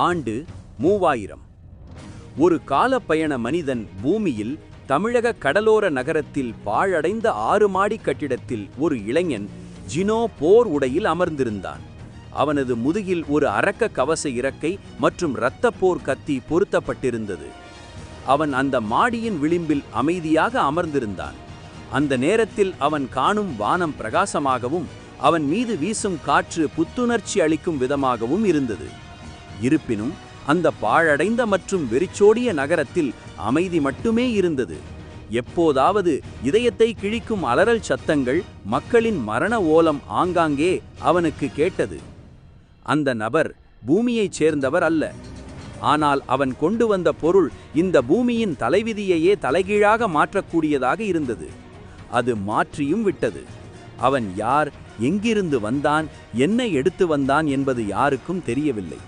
ஆண்டு 3000. ஒரு காலப்பயண மனிதன் பூமியில் தமிழக கடலோர நகரத்தில் பாழடைந்த 6 மாடி கட்டிடத்தில் ஒரு இளைஞன் ஜினோ போர் உடையில் அமர்ந்திருந்தான். அவனது முதுகில் ஒரு அரக்க கவச இறக்கை மற்றும் இரத்தப்போர் கத்தி பொருத்தப்பட்டிருந்தது. அவன் அந்த மாடியின் விளிம்பில் அமைதியாக அமர்ந்திருந்தான். அந்த நேரத்தில் அவன் காணும் வானம் பிரகாசமாகவும் அவன் மீது வீசும் காற்று புத்துணர்ச்சி அளிக்கும் விதமாகவும் இருந்தது. இருப்பினும் அந்த பாழடைந்த மற்றும் வெறிச்சோடிய நகரத்தில் அமைதி மட்டுமே இருந்தது. எப்போதாவது இதயத்தை கிழிக்கும் அலறல் சத்தங்கள், மக்களின் மரண ஓலம் ஆங்காங்கே அவனுக்கு கேட்டது. அந்த நபர் பூமியைச் சேர்ந்தவர் அல்ல. ஆனால் அவன் கொண்டு வந்த பொருள் இந்த பூமியின் தலைவிதியையே தலைகீழாக மாற்றக்கூடியதாக இருந்தது. அது மாற்றியும் விட்டது. அவன் யார், எங்கிருந்து வந்தான், என்ன எடுத்து வந்தான் என்பது யாருக்கும் தெரியவில்லை.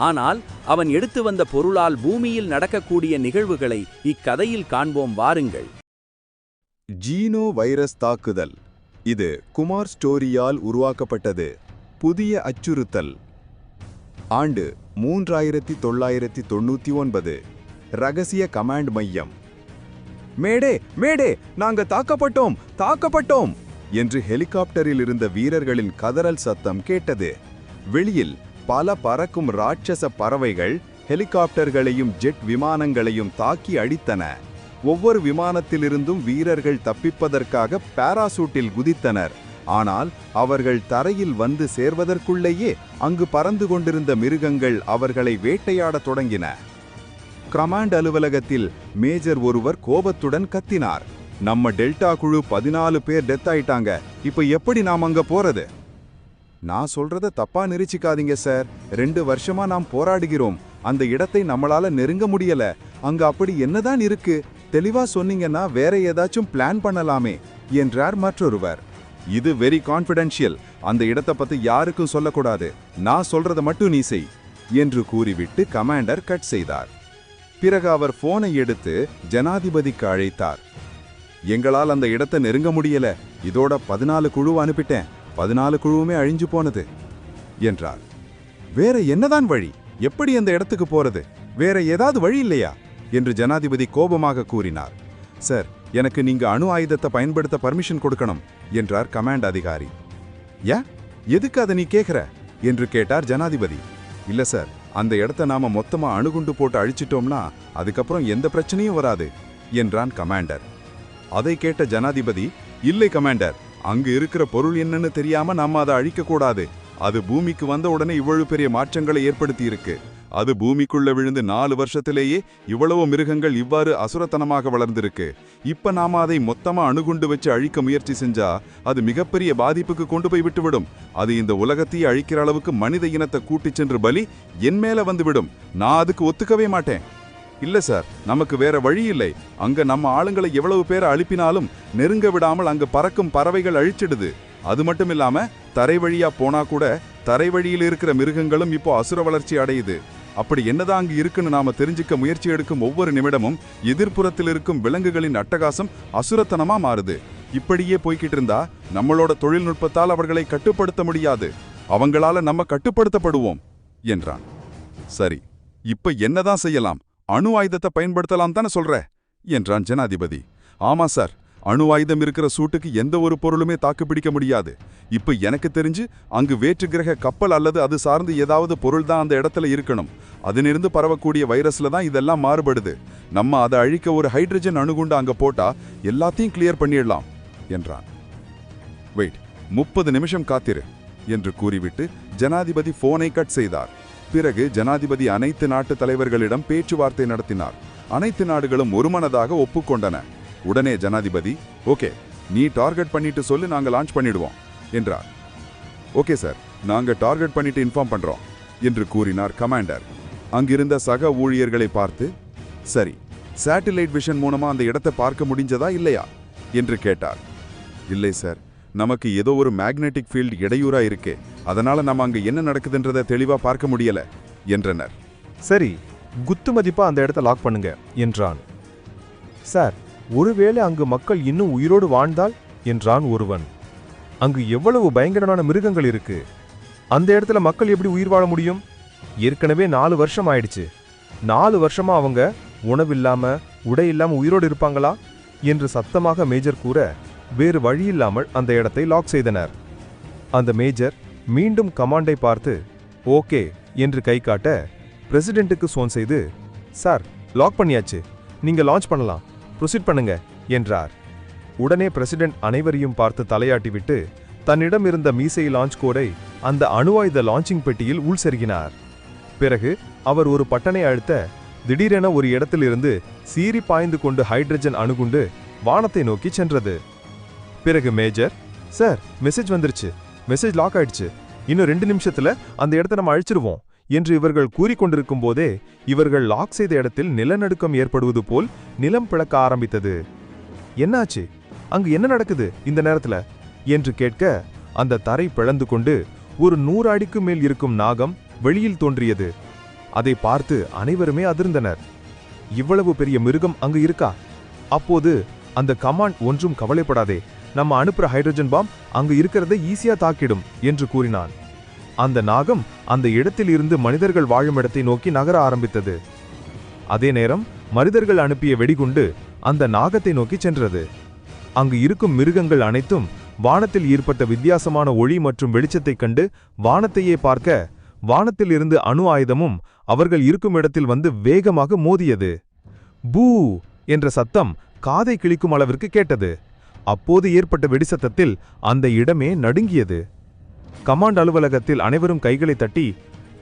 ஆனால் அவன் எடுத்து வந்த பொருளால் பூமியில் நடக்கக்கூடிய நிகழ்வுகளை இக்கதையில் காண்போம், வாருங்கள். ஜீனோ வைரஸ் தாக்குதல். இது குமார் ஸ்டோரியால் உருவாக்கப்பட்டது. புதிய அச்சுறுத்தல். ஆண்டு 3999. ரகசிய கமாண்ட் மையம். மேடே மேடே, நாங்க தாக்கப்பட்டோம் என்று ஹெலிகாப்டரில் இருந்த வீரர்களின் கதறல் சத்தம் கேட்டது. வெளியில் பல பறக்கும் ராட்சச பறவைகள் ஹெலிகாப்டர்களையும் ஜெட் விமானங்களையும் தாக்கி அடித்தன. ஒவ்வொரு விமானத்திலிருந்தும் வீரர்கள் தப்பிப்பதற்காக பாராசூட்டில் குதித்தனர். ஆனால் அவர்கள் தரையில் வந்து சேர்வதற்குள்ளேயே அங்கு பறந்து கொண்டிருந்த மிருகங்கள் அவர்களை வேட்டையாடத் தொடங்கின. கமாண்ட் அலுவலகத்தில் மேஜர் ஒருவர் கோபத்துடன் கத்தினார். நம்ம டெல்டா குழு 14 பேர் டெத் ஆயிட்டாங்க. இப்ப எப்படி நாம் அங்க போறது? நான் சொல்றத தப்பா நிரூபிக்காதீங்க சார். 2 வருஷமா நாம் போராடுகிறோம். அந்த இடத்தை நம்மளால நெருங்க முடியல. அங்க அப்படி என்னதான் இருக்கு? தெளிவா சொன்னீங்கன்னா வேற ஏதாச்சும் பிளான் பண்ணலாமே என்றார் மற்றொருவர். இது வெரி கான்ஃபிடென்ஷியல். அந்த இடத்தை பத்தி யாருக்கும் சொல்லக்கூடாது. நான் சொல்றத மட்டும் நீ செய் என்று கூறிவிட்டு கமாண்டர் கட் செய்தார். பிறகு அவர் போனை எடுத்து ஜனாதிபதிக்கு அழைத்தார். எங்களால் அந்த இடத்தை நெருங்க முடியல. இதோட 14 குழு அனுப்பிட்டேன். 14 குழுவுமே அழிஞ்சு போனது என்றார். வேற என்னதான் வழி? எப்படி அந்த இடத்துக்கு போறது? வேற ஏதாவது வழி இல்லையா என்று ஜனாதிபதி கோபமாக கூறினார். சார், எனக்கு நீங்க அணு ஆயுதத்தை பயன்படுத்த பர்மிஷன் கொடுக்கணும் என்றார் கமாண்ட் அதிகாரி. எதுக்கு அதை நீ கேட்கிற என்று கேட்டார் ஜனாதிபதி. இல்ல சார், அந்த இடத்தை நாம மொத்தமா அணுகுண்டு போட்டு அழிச்சிட்டோம்னா அதுக்கப்புறம் எந்த பிரச்சனையும் வராது என்றான் கமாண்டர். அதை கேட்ட ஜனாதிபதி, இல்லை கமாண்டர், அங்கு இருக்கிற பொருள் என்னன்னு தெரியாம நாம அதை அழிக்க கூடாது. அது பூமிக்கு வந்த உடனே இவ்வளவு பெரிய மாற்றங்களை ஏற்படுத்தி இருக்கு. அது பூமிக்குள்ள விழுந்து 4 வருஷத்திலேயே இவ்வளவு மிருகங்கள் இவ்வாறு அசுரத்தனமாக வளர்ந்திருக்கு. இப்ப நாம அதை மொத்தமா அணுகுண்டு வச்சு அழிக்க முயற்சி செஞ்சா அது மிகப்பெரிய பாதிப்புக்கு கொண்டு போய் விட்டுவிடும். அது இந்த உலகத்தையே அழிக்கிற அளவுக்கு மனித இனத்தை கூட்டிச் சென்று பலி என் மேல வந்துவிடும். நான் அதுக்கு ஒத்துக்கவே மாட்டேன். இல்ல சார், நமக்கு வேற வழி இல்லை. அங்க நம்ம ஆளுங்களை எவ்வளவு பேரை அழிப்பினாலும் நெருங்க விடாமல் அங்க பறக்கும் பறவைகள் அழிச்சிடுது. அது மட்டும் இல்லாம தரை வழியா போனா கூட தரை வழியில் இருக்கிற மிருகங்களும் இப்போ அசுர வளர்ச்சி அடையுது. அப்படி என்னதான் அங்கு இருக்குன்னு நாம தெரிஞ்சுக்க முயற்சி எடுக்கும் ஒவ்வொரு நிமிடமும் எதிர்ப்புறத்தில் இருக்கும் விலங்குகளின் அட்டகாசம் அசுரத்தனமா மாறுது. இப்படியே போய்கிட்டு இருந்தா நம்மளோட தொழில்நுட்பத்தால் அவர்களை கட்டுப்படுத்த முடியாது. அவங்களால நம்ம கட்டுப்படுத்தப்படுவோம் என்றான். சரி, இப்ப என்னதான் செய்யலாம்? அணு ஆயுதத்தை பயன்படுத்தலாம் தானே சொல்ற என்றான் ஜனாதிபதி. ஆமா சார், அணு ஆயுதம் இருக்கிற சூட்டுக்கு எந்த ஒரு பொருளுமே தாக்குப்பிடிக்க முடியாது. இப்ப எனக்கு தெரிஞ்சு அங்கு வேற்று கிரக கப்பல் அல்லது அது சார்ந்து ஏதாவது பொருள் தான் அந்த இடத்துல இருக்கணும். அதிலிருந்து பரவக்கூடிய வைரஸ்ல தான் இதெல்லாம் மாறுபடுது. நம்ம அதை அழிக்க ஒரு ஹைட்ரஜன் அணுகுண்டு அங்க போட்டா எல்லாத்தையும் கிளியர் பண்ணிடலாம் என்றான். வெயிட், 30 நிமிஷம் காத்திரு என்று கூறிவிட்டு ஜனாதிபதி போனை கட் செய்தார். பிறகு ஜனாதிபதி அனைத்து நாட்டு தலைவர்களிடம் பேச்சுவார்த்தை நடத்தினார். அனைத்து நாடுகளும் ஒருமனதாக ஒப்புக்கொண்டன. உடனே ஜனாதிபதி, ஓகே, நீ டார்கெட் பண்ணிட்டு சொல்லு, நாங்க லான்ச் பண்ணிடுவோம் என்றார். ஓகே சார், நாங்க டார்கெட் பண்ணிட்டு இன்ஃபார்ம் பண்றோம் என்று கூறினார் கமாண்டர். அங்கிருந்த சக ஊழியர்களை பார்த்து, சரி, சேட்டிலைட் விஷன் மூலமா அந்த இடத்தை பார்க்க முடிஞ்சதா இல்லையா என்று கேட்டார். இல்லை சார், நமக்கு ஏதோ ஒரு மேக்னெட்டிக் ஃபீல்டு இடையூறா இருக்கு. அதனால நம்ம அங்க என்ன நடக்குதுன்றதை தெளிவா பார்க்க முடியல என்றனர். சரி, குத்து மதிப்பா அந்த இடத்தை லாக் பண்ணுங்க என்றான். சார், ஒருவேளை அங்கு மக்கள் இன்னும் உயிரோடு வாழ்ந்தால் என்றான் ஒருவன். அங்கு எவ்வளவு பயங்கரமான மிருகங்கள் இருக்கு. அந்த இடத்துல மக்கள் எப்படி உயிர் வாழ முடியும் ஏற்கனவே 4 வருஷம் ஆயிடுச்சு. 4 வருஷமா அவங்க உணவில்லாம உடை இல்லாம உயிரோடு இருப்பாங்களா என்று சத்தமாக மேஜர் கூற வேறு வழியில்லாமல் அந்த இடத்தை லாக் செய்தனர். அந்த மேஜர் மீண்டும் கமாண்டை பார்த்து ஓகே என்று கை காட்ட பிரசிடென்ட்டுக்கு ஃபோன் செய்து, சார் லாக் பண்ணியாச்சு, நீங்க லான்ச் பண்ணலாம், ப்ரொசீட் பண்ணுங்க என்றார். உடனே பிரசிடென்ட் அனைவரையும் பார்த்து தலையாட்டிவிட்டு தன்னிடம் இருந்த மீசை லான்ச் கோடை அந்த அணு ஆயுத லான்ச்சிங் பெட்டியில் உள் செருகினார். பிறகு அவர் ஒரு பட்டனை அழுத்த திடீரென ஒரு இடத்திலிருந்து சீறி பாய்ந்து கொண்டு ஹைட்ரஜன் அணுகுண்டு வானத்தை நோக்கி சென்றது. பிறகு மேஜர், சார் மெசேஜ் வந்துருச்சு, மெசேஜ் லாக் ஆயிடுச்சு, இன்னும் 2 நிமிஷத்துல அந்த இடத்தை நம்ம அழிச்சிருவோம் என்று இவர்கள் கூறிக்கொண்டிருக்கும் போதே இவர்கள் லாக் செய்த இடத்தில் நிலநடுக்கம் ஏற்படுவது போல் நிலம் பிளக்க ஆரம்பித்தது. என்னாச்சு, அங்கு என்ன நடக்குது இந்த நேரத்துல என்று கேட்க அந்த தரை பிளந்து கொண்டு ஒரு 100 அடிக்கு மேல் இருக்கும் நாகம் வெளியில் தோன்றியது. அதை பார்த்து அனைவருமே அதிர்ந்தனர். இவ்வளவு பெரிய மிருகம் அங்கு இருக்கா? அப்போது அந்த கமாண்ட், ஒன்றும் கவலைப்படாதே, நம்ம அனுப்புற ஹைட்ரஜன் பாம் அங்கு இருக்கிறதை ஈஸியா தாக்கிடும் என்று கூறினான். அந்த நாகம் அந்த இடத்தில் இருந்து மனிதர்கள் வாழும் இடத்தை நோக்கி நகர ஆரம்பித்தது. அதே நேரம் மனிதர்கள் அனுப்பிய வெடிகுண்டு அந்த நாகத்தை நோக்கி சென்றது. அங்கு இருக்கும் மிருகங்கள் அனைத்தும் வானத்தில் ஏற்பட்ட வித்தியாசமான ஒளி மற்றும் வெளிச்சத்தைக் கண்டு வானத்தையே பார்க்க, வானத்தில் இருந்து அணு ஆயுதமும் அவர்கள் இருக்கும் இடத்தில் வந்து வேகமாக மோதியது. பூ என்ற சத்தம் காதை கிழிக்கும் அளவிற்கு கேட்டது. அப்போது ஏற்பட்ட வெடிசத்தத்தில் அந்த இடமே நடுங்கியது. கமாண்ட் அலுவலகத்தில் அனைவரும் கைகளை தட்டி,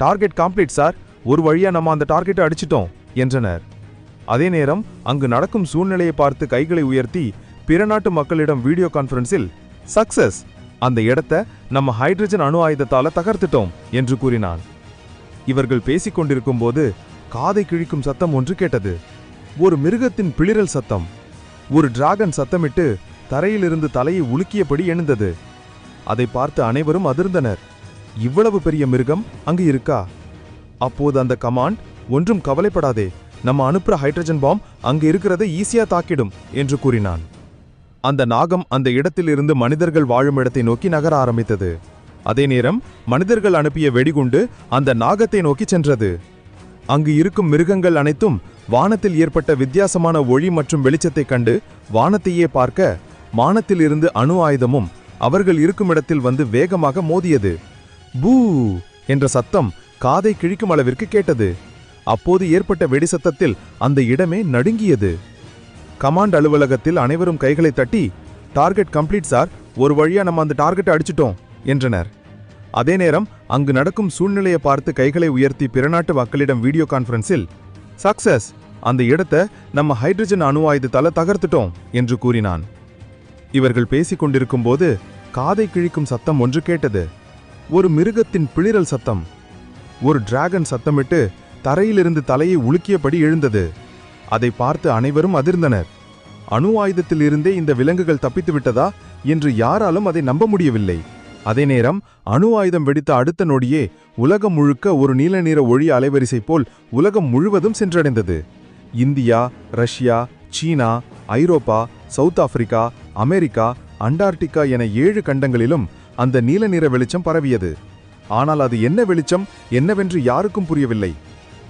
டார்கெட் கம்ப்ளீட் சார், ஒரு வழியா நம்ம அந்த டார்கெட்டை அடிச்சிட்டோம் என்றனர். அதே நேரம் அங்கு நடக்கும் சூழ்நிலையை பார்த்து கைகளை உயர்த்தி பிற நாட்டு மக்களிடம் வீடியோ கான்ஃபரன்ஸில், சக்சஸ், அந்த இடத்தை நம்ம ஹைட்ரஜன் அணு ஆயுதத்தால தகர்த்துட்டோம் என்று கூறினான். இவர்கள் பேசிக் கொண்டிருக்கும் போது காதை கிழிக்கும் சத்தம் ஒன்று கேட்டது. ஒரு மிருகத்தின் பிளிரல் சத்தம். ஒரு டிராகன் சத்தமிட்டு தரையிலிருந்து தலையை உலுக்கியபடி எழுந்தது. அதை பார்த்து அனைவரும் அதிர்ந்தனர். இவ்வளவு பெரிய மிருகம் அங்கு இருக்கா? அப்போது அந்த கமாண்ட், ஒன்றும் கவலைப்படாதே, நம்ம அனுப்புற ஹைட்ரஜன் பாம் அங்கு இருக்கிறதை ஈஸியா தாக்கிடும் என்று கூறினான். அந்த நாகம் அந்த இடத்திலிருந்து மனிதர்கள் வாழும் இடத்தை நோக்கி நகர ஆரம்பித்தது. அதே நேரம் மனிதர்கள் அனுப்பிய வெடிகுண்டு அந்த நாகத்தை நோக்கி சென்றது. அங்கு இருக்கும் மிருகங்கள் அனைத்தும் வானத்தில் ஏற்பட்ட வித்தியாசமான ஒளி மற்றும் வெளிச்சத்தைக் கண்டு வானத்தையே பார்க்க, வானத்தில் இருந்து அணு ஆயுதமும் அவர்கள் இருக்கும் இடத்தில் வந்து வேகமாக மோதியது. பூ என்ற சத்தம் காதை கிழிக்கும் அளவிற்கு கேட்டது. அப்போது ஏற்பட்ட வெடி சத்தத்தில் அந்த இடமே நடுங்கியது. கமாண்ட் அலுவலகத்தில் அனைவரும் கைகளை தட்டி, டார்கெட் கம்ப்ளீட் சார், ஒரு வழியா நம்ம அந்த டார்கெட்டை அடிச்சிட்டோம் என்றனர். அதே நேரம் அங்கு நடக்கும் சூழ்நிலையை பார்த்து கைகளை உயர்த்தி பிற நாட்டு மக்களிடம் வீடியோ கான்ஃபரன்ஸில், சக்சஸ், அந்த இடத்தை நம்ம ஹைட்ரஜன் அணு ஆயுதத்தால தகர்த்துட்டோம் என்று கூறினான். இவர்கள் பேசிக் கொண்டிருக்கும் போது காதை கிழிக்கும் சத்தம் ஒன்று கேட்டது. ஒரு மிருகத்தின் பிளிரல் சத்தம். ஒரு டிராகன் சத்தமிட்டு தரையிலிருந்து தலையை உலுக்கியபடி எழுந்தது. அதை பார்த்து அனைவரும் அதிர்ந்தனர். அணு ஆயுதத்தில் இருந்தே இந்த விலங்குகள் தப்பித்து விட்டதா என்று யாராலும் அதை நம்ப முடியவில்லை. அதே நேரம் அணு ஆயுதம் வெடித்த அடுத்த நொடியே உலகம் முழுக்க ஒரு நீல நிற ஒளி அலைவரிசை போல் உலகம் முழுவதும் சென்றடைந்தது. இந்தியா, ரஷ்யா, சீனா, ஐரோப்பா, சவுத் ஆப்பிரிக்கா, அமெரிக்கா, அண்டார்டிகா என 7 கண்டங்களிலும் அந்த நீல நிற வெளிச்சம் பரவியது. ஆனால் அது என்ன வெளிச்சம் என்னவென்று யாருக்கும் புரியவில்லை.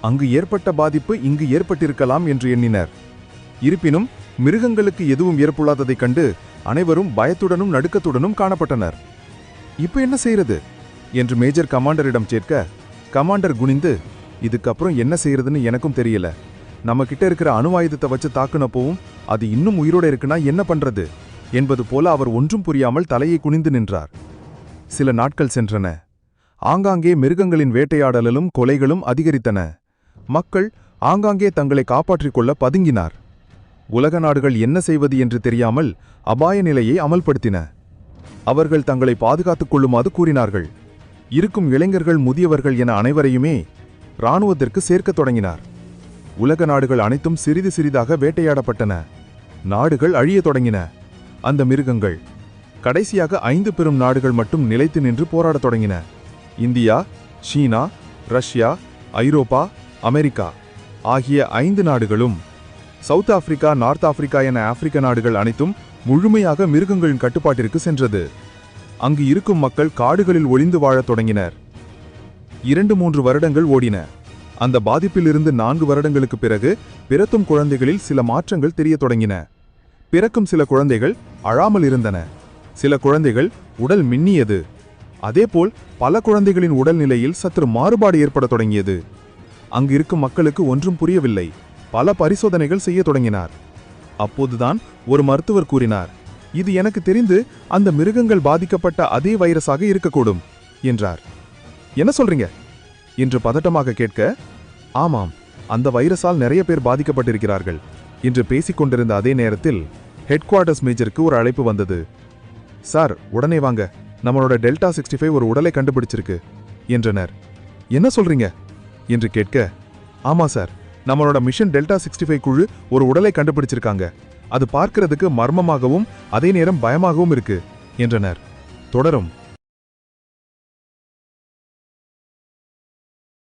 அங்கு ஏற்பட்ட பாதிப்பு இங்கு ஏற்பட்டிருக்கலாம் என்று எண்ணினர். இருப்பினும் மிருகங்களுக்கு எதுவும் ஏற்படாததைக் கண்டு அனைவரும் பயத்துடனும் நடுக்கத்துடனும் காணப்பட்டனர். இப்ப என்ன செய்யறது என்று மேஜர் கமாண்டரிடம் கேட்க, கமாண்டர் குனிந்து, இதுக்கப்புறம் என்ன செய்யறதுன்னு எனக்கும் தெரியல, நம்ம கிட்ட இருக்கிற அணு ஆயுதத்தை வச்சு தாக்குனப்போவும் அது இன்னும் உயிரோட இருக்குன்னா என்ன பண்றது என்பது போல அவர் ஒன்றும் புரியாமல் தலையை குனிந்து நின்றார். சில நாட்கள் சென்றன. ஆங்காங்கே மிருகங்களின் வேட்டையாடலும் கொலைகளும் அதிகரித்தன. மக்கள் ஆங்காங்கே தங்களை காப்பாற்றிக் கொள்ள பதுங்கினார். உலக நாடுகள் என்ன செய்வது என்று தெரியாமல் அபாய நிலையை அமல்படுத்தின. அவர்கள் தங்களை பாதுகாத்துக் கொள்ளுமாறு கூறினார்கள். இருக்கும் இளைஞர்கள், முதியவர்கள் என அனைவரையுமே இராணுவத்திற்கு சேர்க்கத் தொடங்கினார். உலக நாடுகள் அனைத்தும் சிறிது சிறிதாக வேட்டையாடப்பட்டன. நாடுகள் அழியத் தொடங்கின. அந்த மிருகங்கள் கடைசியாக 5 பெரும் நாடுகள் மட்டும் நிலைத்து நின்று போராடத் தொடங்கின. இந்தியா, சீனா, ரஷ்யா, ஐரோப்பா, அமெரிக்கா ஆகிய 5 நாடுகளும், சவுத் ஆப்பிரிக்கா, நார்த் ஆப்பிரிக்கா என ஆப்பிரிக்க நாடுகள் அனைத்தும் முழுமையாக மிருகங்களின் கட்டுப்பாட்டிற்கு சென்றது. அங்கு இருக்கும் மக்கள் காடுகளில் ஒளிந்து வாழத் தொடங்கினர். 2-3 வருடங்கள் ஓடின. அந்த பாதிப்பிலிருந்து 4 வருடங்களுக்கு பிறகு பிறக்கும் குழந்தைகளில் சில மாற்றங்கள் தெரியத் தொடங்கின. பிறக்கும் சில குழந்தைகள் அழாமல் இருந்தன. சில குழந்தைகள் உடல் மின்னியது. அதேபோல் பல குழந்தைகளின் உடல்நிலையில் சற்று மாறுபாடு ஏற்படத் தொடங்கியது. அங்கு இருக்கும் மக்களுக்கு ஒன்றும் புரியவில்லை. பல பரிசோதனைகள் செய்ய தொடங்கினார். அப்போதுதான் ஒரு மருத்துவர் கூறினார், இது எனக்கு தெரிந்து அந்த மிருகங்கள் பாதிக்கப்பட்ட அதே வைரஸாக இருக்கக்கூடும் என்றார். என்ன சொல்றீங்க என்று பதட்டமாக கேட்க, ஆமாம், அந்த வைரஸால் நிறைய பேர் பாதிக்கப்பட்டிருக்கிறார்கள் என்று பேசிக் கொண்டிருந்த அதே நேரத்தில் ஹெட் குவார்ட்டர்ஸ் மேஜருக்கு ஒரு அழைப்பு வந்தது. சார், உடனே வாங்க, நம்மளோட டெல்டா 65 ஒரு உடலை கண்டுபிடிச்சிருக்கு என்றனர். என்ன சொல்றீங்க என்று கேட்க, ஆமா சார், நம்மளோட மிஷன் டெல்டா 65 குழு ஒரு உடலை கண்டுபிடிச்சிருக்காங்க. அது பார்க்கிறதுக்கு மர்மமாகவும் அதே நேரம் பயமாகவும் இருக்கு என்றனர். தொடரும்.